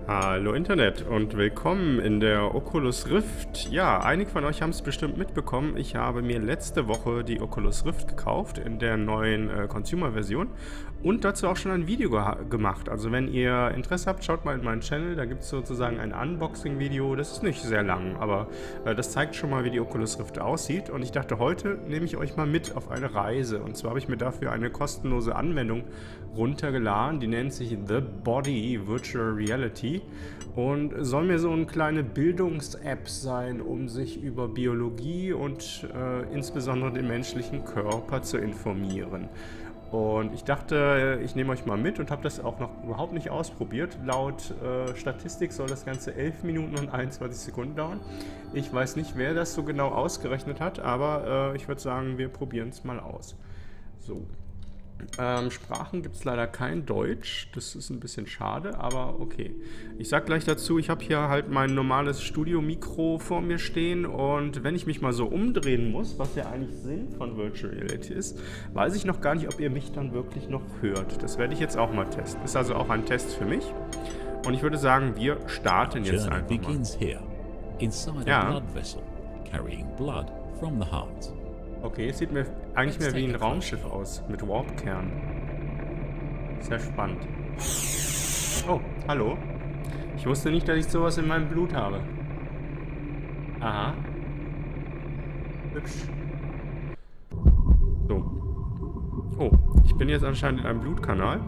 Hallo Internet und willkommen in der Oculus Rift. Ja, einige von euch haben es bestimmt mitbekommen. Ich habe mir letzte Woche die Oculus Rift gekauft in der neuen Consumer-Version und dazu auch schon ein Video gemacht. Also wenn ihr Interesse habt, schaut mal in meinen Channel. Da gibt es sozusagen ein Unboxing-Video. Das ist nicht sehr lang, aber das zeigt schon mal, wie die Oculus Rift aussieht. Und ich dachte, heute nehme ich euch mal mit auf eine Reise. Und zwar habe ich mir dafür eine kostenlose Anwendung runtergeladen. Die nennt sich The Body Virtual Reality und soll mir so eine kleine Bildungs-App sein, um sich über Biologie und insbesondere den menschlichen Körper zu informieren. Und ich dachte, ich nehme euch mal mit und habe das auch noch überhaupt nicht ausprobiert. Laut Statistik soll das Ganze 11 Minuten und 21 Sekunden dauern. Ich weiß nicht, wer das so genau ausgerechnet hat, aber ich würde sagen, wir probieren es mal aus. So. Sprachen gibt es leider kein Deutsch, das ist ein bisschen schade, aber okay. Ich sag gleich dazu, ich habe hier halt mein normales Studio-Mikro vor mir stehen und wenn ich mich mal so umdrehen muss, was ja eigentlich Sinn von Virtual Reality ist, weiß ich noch gar nicht, ob ihr mich dann wirklich noch hört. Das werde ich jetzt auch mal testen. Ist also auch ein Test für mich und ich würde sagen, wir starten jetzt einfach mal. Ja. Okay, es sieht mir eigentlich mehr wie ein Raumschiff aus, mit Warp-Kern. Sehr spannend. Oh, hallo. Ich wusste nicht, dass ich sowas in meinem Blut habe. Aha. Hübsch. So. Oh, ich bin jetzt anscheinend in einem Blutkanal.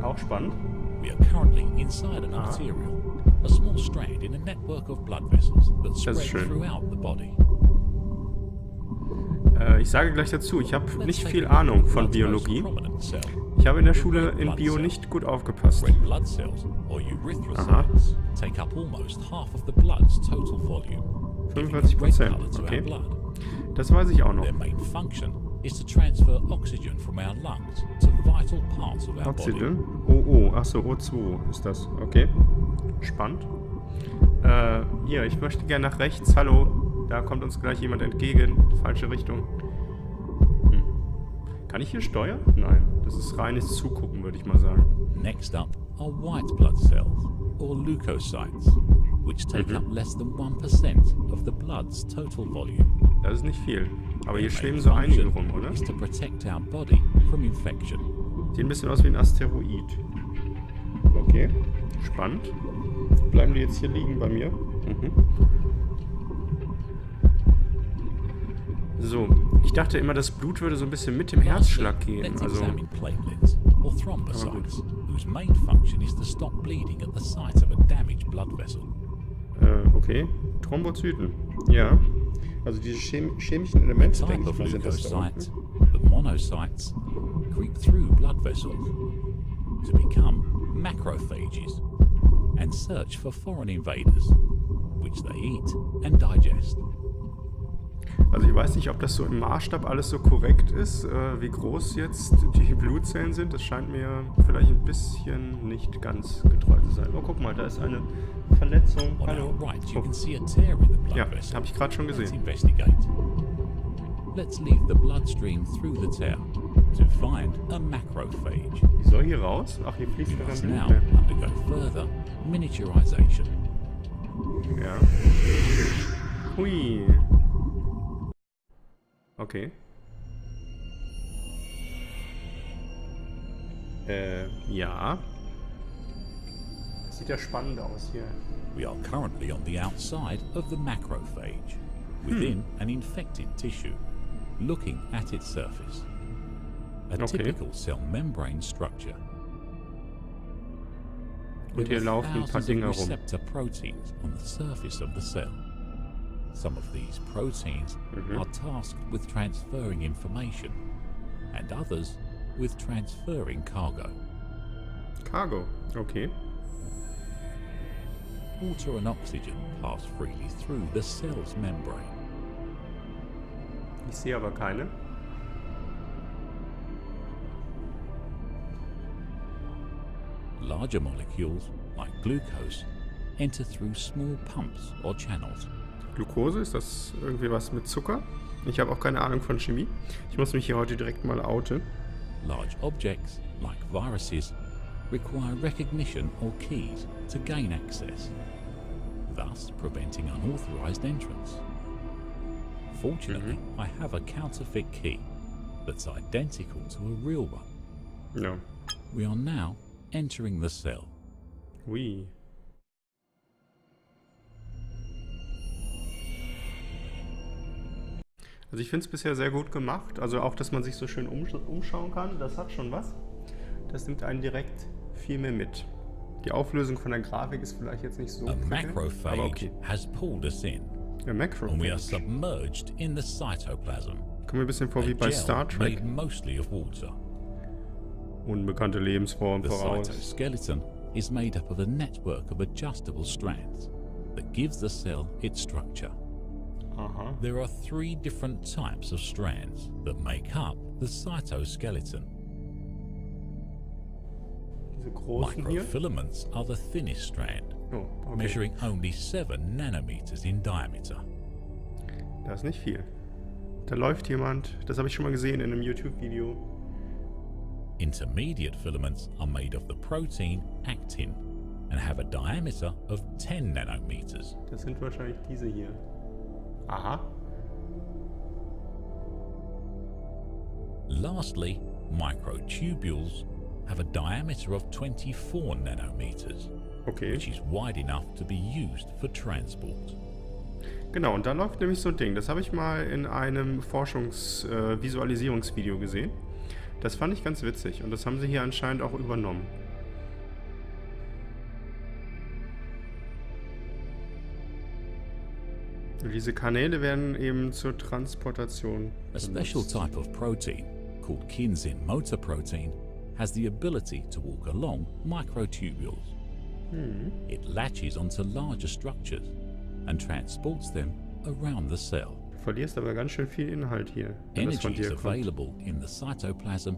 Auch spannend. We are currently inside an arterial, a small strand in a network of blood vessels that spread throughout the body. Ich sage gleich dazu, ich habe nicht viel Ahnung von Biologie. Ich habe in der Schule in Bio nicht gut aufgepasst. Aha. 45%, okay. Das weiß ich auch noch. Oxygen? Oh, achso, O2 ist das. Okay. Spannend. Hier, ich möchte gerne nach rechts. Hallo. Da kommt uns gleich jemand entgegen. Falsche Richtung. Kann ich hier steuern? Nein. Das ist reines Zugucken, würde ich mal sagen. Next up are white blood cells, or leukocytes, which take up less than 1% of the blood's total volume. Das ist nicht viel. Aber hier schweben so einige rum, oder? Is to protect our body from infection. Sieht ein bisschen aus wie ein Asteroid. Okay. Spannend. Bleiben die jetzt hier liegen bei mir? So, ich dachte immer, das Blut würde so ein bisschen mit dem Herzschlag gehen. Also, okay. Thrombozyten. Ja. Also diese chemischen Elemente, denke ich mal, sind das da unten. The monocytes creep through blood vessels to become macrophages and search for foreign invaders, which they eat and digest. Also ich weiß nicht, ob das so im Maßstab alles so korrekt ist, wie groß jetzt die Blutzellen sind. Das scheint mir vielleicht ein bisschen nicht ganz getreu zu sein. Oh, guck mal, da ist eine Verletzung. Hallo. Oh. Ja, habe ich gerade schon gesehen. Let's leave the bloodstream through the tear to find a macrophage. Die soll hier raus? Ach, hier fließt ja dann now undergo further miniaturization. Ja. Hui. Okay. Ja. Das sieht ja spannend aus hier. We are currently on the outside of the macrophage, within an infected tissue, looking at its surface. A typical cell membrane structure. Und hier laufen ein paar Dinge rum. Receptor proteins on the surface of the cell. Some of these proteins are tasked with transferring information, and others with transferring cargo. Cargo, okay. Water and oxygen pass freely through the cell's membrane. Ich sehe aber keine. Larger molecules, like glucose, enter through small pumps or channels. Glucose, ist das irgendwie was mit Zucker? Ich habe auch keine Ahnung von Chemie. Ich muss mich hier heute direkt mal outen. Large objects, like viruses, require recognition or keys to gain access, thus preventing unauthorized entrance. Fortunately, I have a counterfeit key that's identical to a real one. No. We are now entering the cell. Ui. Also ich finde es bisher sehr gut gemacht. Also auch, dass man sich so schön umschauen kann, das hat schon was. Das nimmt einen direkt viel mehr mit. Die Auflösung von der Grafik ist vielleicht jetzt nicht so A prickelnd, macrophage aber okay. has pulled us in, A and we are macrophage. submerged in the cytoplasm. Kommt mir ein bisschen vor A wie bei gel Star Trek. made mostly of water. Unbekannte Lebensform The voraus. cytoskeleton is made up of a network of adjustable strands that gives the cell its structure. Aha. There are 3 different types of strands that make up the cytoskeleton. Diese großen hier. Microfilaments are the thinnest strand, Oh, okay. measuring only 7 nanometers in diameter. Das ist nicht viel. Da läuft jemand. Das habe ich schon mal gesehen in einem YouTube-Video. Intermediate filaments are made of the protein actin and have a diameter of 10 nanometers. Das sind wahrscheinlich diese hier. Aha. Lastly, microtubules have a diameter of 24 nanometers, Okay. which is wide enough to be used for transport. Genau, und da läuft nämlich so ein Ding. Das habe ich mal in einem Visualisierungsvideo gesehen. Das fand ich ganz witzig und das haben sie hier anscheinend auch übernommen. Und diese Kanäle werden eben zur Transportation A special benutzt. type of protein, called kinsin motor protein, has the ability to walk along microtubules. It latches onto larger structures and transports them around the cell. Du verlierst aber ganz schön viel Inhalt hier, wenn das von Energy is dir kommt. available in the cytoplasm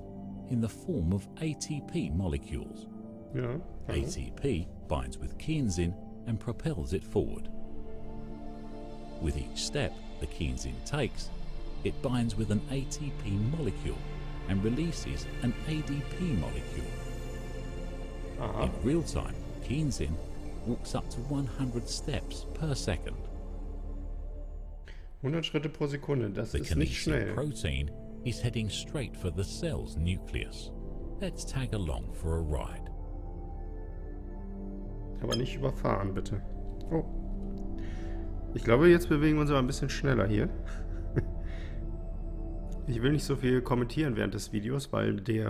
in the form of ATP molecules. Ja, hallo. ATP binds with kinsin and propels it forward. With each step the kinsin takes, it binds with an ATP molecule and releases an ADP molecule. Aha. In real time, kinsin walks up to 100 steps per second. 100 Schritte pro Sekunde, das The ist nicht kinesin schnell. protein is heading straight for the cell's nucleus. Let's tag along for a ride. Aber nicht überfahren, bitte. Oh. Ich glaube, jetzt bewegen wir uns aber ein bisschen schneller hier. Ich will nicht so viel kommentieren während des Videos, weil der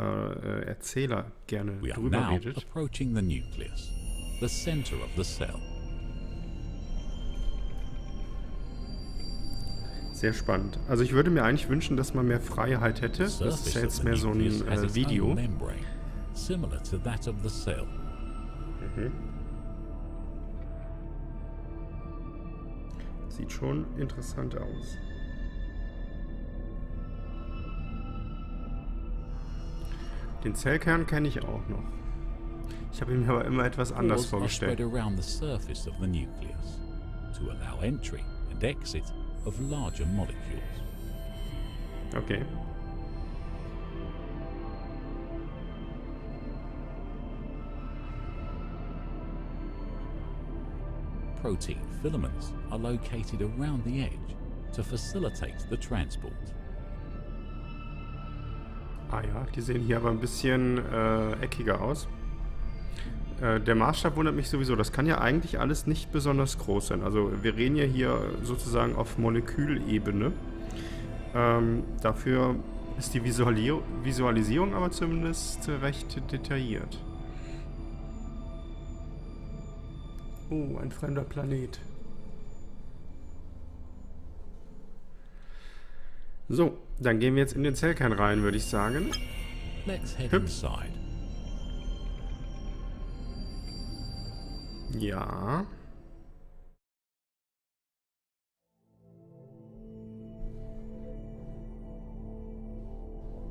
Erzähler gerne We are drüber now redet. approaching the nucleus, the center of the cell. Sehr spannend. Also ich würde mir eigentlich wünschen, dass man mehr Freiheit hätte. The Das ist ja surface of jetzt the mehr so nucleus has ein its Video. own membrane, similar to that of the cell. Sieht schon interessant aus. Den Zellkern kenne ich auch noch. Ich habe ihn mir aber immer etwas anders Pores are spread vorgestellt. around the surface of the nucleus to allow entry and exit of larger molecules. Okay. Protein filaments are located around the edge to facilitate the transport. Ah ja, die sehen hier aber ein bisschen eckiger aus. Der Maßstab wundert mich sowieso. Das kann ja eigentlich alles nicht besonders groß sein. Also wir reden ja hier sozusagen auf Molekülebene. Dafür ist die Visualisierung aber zumindest recht detailliert. Oh, ein fremder Planet. So, dann gehen wir jetzt in den Zellkern rein, würde ich sagen. Let's head Hup. inside. Ja.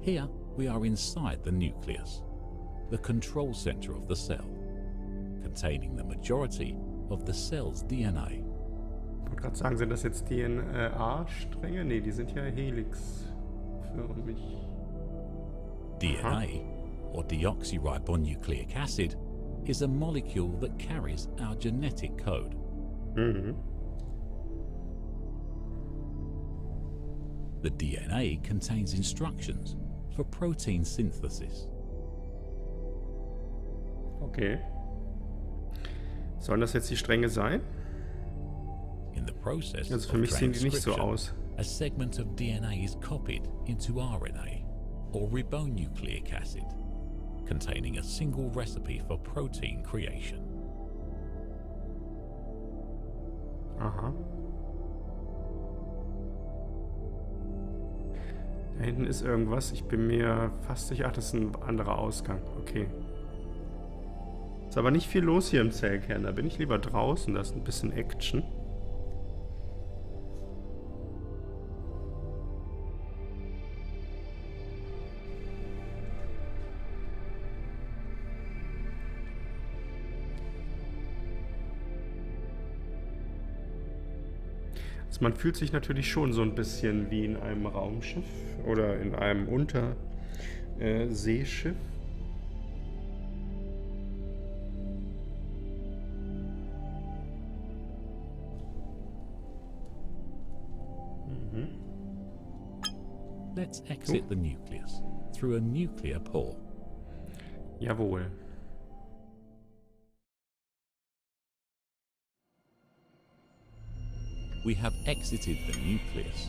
Here we are inside the nucleus, the control center of the cell, containing the majority of the cell's DNA. Ich wollte gerade sagen, sind das jetzt DNA-Stränge? Ne, die sind ja helixförmig. DNA or deoxyribonucleic acid, is a molecule that carries our genetic code. Mhm. The DNA contains instructions for protein synthesis. Okay. Sollen das jetzt die Stränge sein? In the process Also für of mich sehen die nicht so transcription, aus. a segment of DNA is copied into RNA, or ribonucleic acid, containing a single recipe for protein creation. Aha. Da hinten ist irgendwas. Ich bin mir fast sicher, ach, das ist ein anderer Ausgang. Okay. Ist aber nicht viel los hier im Zellkern. Da bin ich lieber draußen. Da ist ein bisschen Action. Also man fühlt sich natürlich schon so ein bisschen wie in einem Raumschiff oder in einem Unterseeschiff. Let's exit the nucleus through a nuclear pore. Jawohl. We have exited the nucleus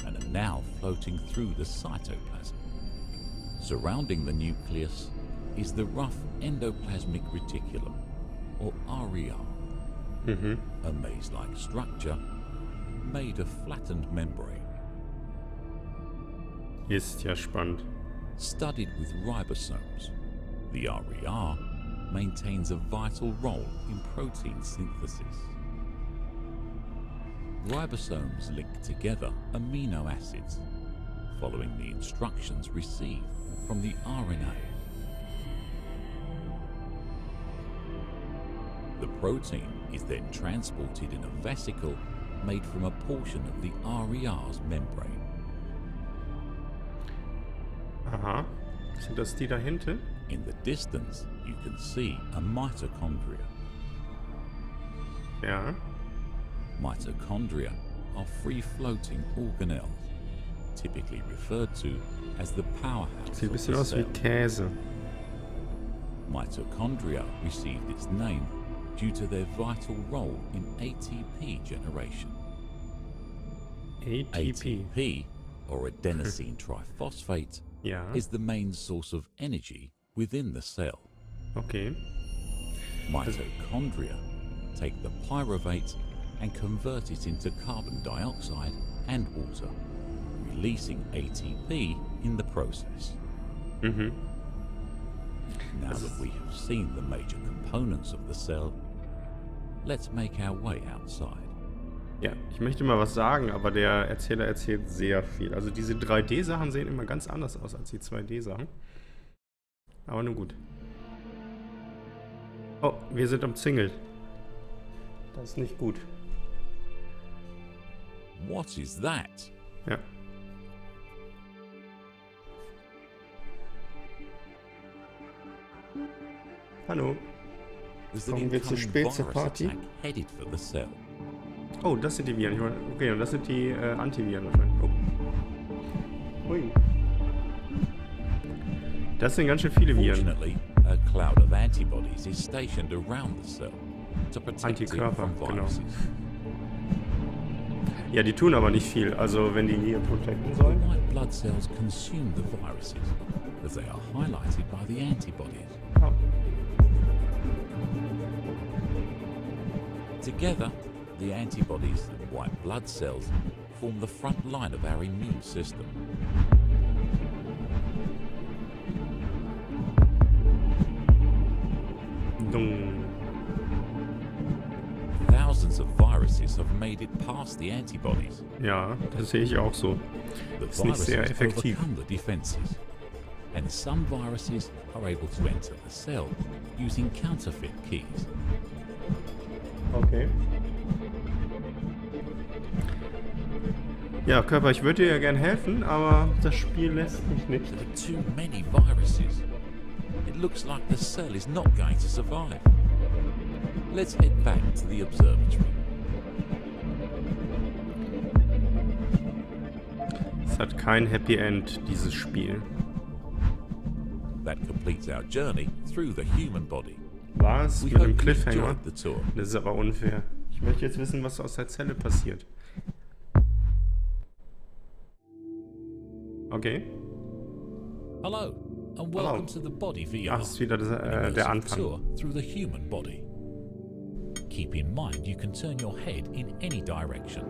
and are now floating through the cytoplasm. Surrounding the nucleus is the rough endoplasmic reticulum, or RER, a maze-like structure made of flattened membrane. Ist ja spannend. Studied with ribosomes, the RER maintains a vital role in protein synthesis. Ribosomes link together amino acids, following the instructions received from the RNA. The protein is then transported in a vesicle made from a portion of the RER's membrane. Aha. Sind das die da hinten? In the distance, you can see a mitochondria. Ja. Mitochondria are free-floating organelles, typically referred to as the powerhouse Sieht ein of bisschen the aus wie cell. Käse. Mitochondria received its name due to their vital role in ATP generation. ATP. ATP, or adenosine triphosphate, Ja. is the main source of energy within the cell. Okay. Mitochondria take the pyruvate and convert it into carbon dioxide and water, releasing ATP in the process. Mhm. Now that we have seen the major components of the cell, let's make our way outside. Ja, ich möchte mal was sagen, aber der Erzähler erzählt sehr viel. Also diese 3D-Sachen sehen immer ganz anders aus als die 2D-Sachen. Aber nun gut. Oh, wir sind umzingelt. Das ist nicht gut. What is that? Ja. Hallo. There's an Kommen wir zur incoming Spezi virus Party? attack headed for the cell. Oh, das sind die Viren. Okay, und das sind die Antiviren wahrscheinlich. Oh. Hui. Das sind ganz schön viele Viren. Fortunately, a cloud of antibodies is stationed around the cell to protect it Antikörper, from genau. viruses. Ja, die tun aber nicht viel. Also wenn die hier protecten The sollen. white blood cells consume the viruses as they are highlighted by the antibodies. Oh. Together, the antibodies and white blood cells form the front line of our immune system. Dung. Thousands of viruses have made it past the antibodies. Ja, das sehe ich auch so. The Ist nicht sehr viruses effektiv. overcome the defenses, and some viruses are able to enter the cell using counterfeit keys. Okay. Ja, Körper, ich würde dir ja gern helfen, aber das Spiel lässt mich nicht. There are too many viruses. It looks like the cell is not going to survive. Let's head back to the observatory. Es hat kein Happy End, dieses Spiel. That completes our journey through the human body. Was? We Mit hope dem you Cliffhanger? enjoyed the tour. Das ist aber unfair. Ich möchte jetzt wissen, was aus der Zelle passiert. Okay. Hello, and welcome to the Body VR. Ach, das ist wieder der Immersive Anfang. tour through the human body. Keep in mind you can turn your head in any direction.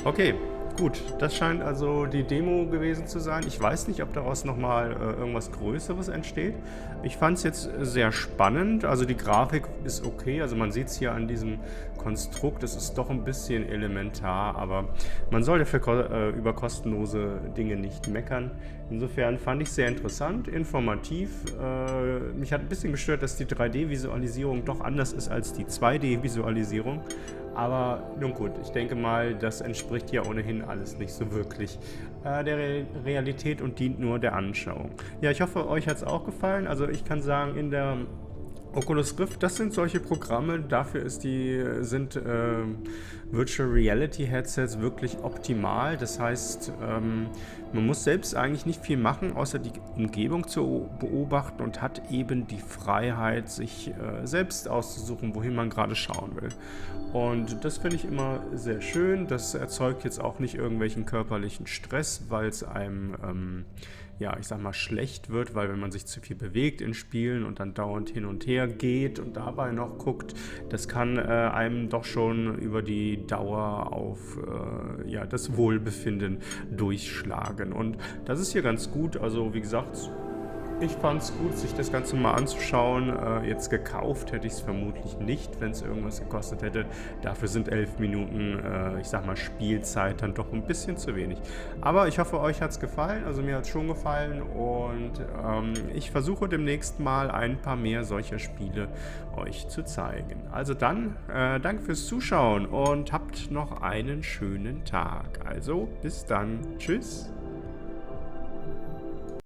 Okay, gut. Das scheint also die Demo gewesen zu sein. Ich weiß nicht, ob daraus nochmal irgendwas Größeres entsteht. Ich fand es jetzt sehr spannend. Also die Grafik ist okay. Also man sieht es hier an diesem Konstrukt. Es ist doch ein bisschen elementar, aber man soll dafür über kostenlose Dinge nicht meckern. Insofern fand ich es sehr interessant, informativ. Mich hat ein bisschen gestört, dass die 3D-Visualisierung doch anders ist als die 2D-Visualisierung. Aber nun gut, ich denke mal, das entspricht ja ohnehin alles nicht so wirklich der Realität und dient nur der Anschauung. Ja, ich hoffe, euch hat es auch gefallen. Also ich kann sagen, in der Oculus Rift, das sind solche Programme, dafür sind Virtual Reality Headsets wirklich optimal. Das heißt, man muss selbst eigentlich nicht viel machen, außer die Umgebung zu beobachten und hat eben die Freiheit, sich selbst auszusuchen, wohin man gerade schauen will. Und das finde ich immer sehr schön. Das erzeugt jetzt auch nicht irgendwelchen körperlichen Stress, weil es einem ja, ich sag mal, schlecht wird, weil wenn man sich zu viel bewegt in Spielen und dann dauernd hin und her geht und dabei noch guckt, das kann einem doch schon über die Dauer auf ja, das Wohlbefinden durchschlagen. Und das ist hier ganz gut. Also wie gesagt, ich fand es gut, sich das Ganze mal anzuschauen. Jetzt gekauft hätte ich es vermutlich nicht, wenn es irgendwas gekostet hätte. Dafür sind 11 Minuten, ich sag mal, Spielzeit dann doch ein bisschen zu wenig. Aber ich hoffe, euch hat es gefallen. Also mir hat es schon gefallen. Und ich versuche demnächst mal ein paar mehr solcher Spiele euch zu zeigen. Also dann, danke fürs Zuschauen und habt noch einen schönen Tag. Also bis dann. Tschüss.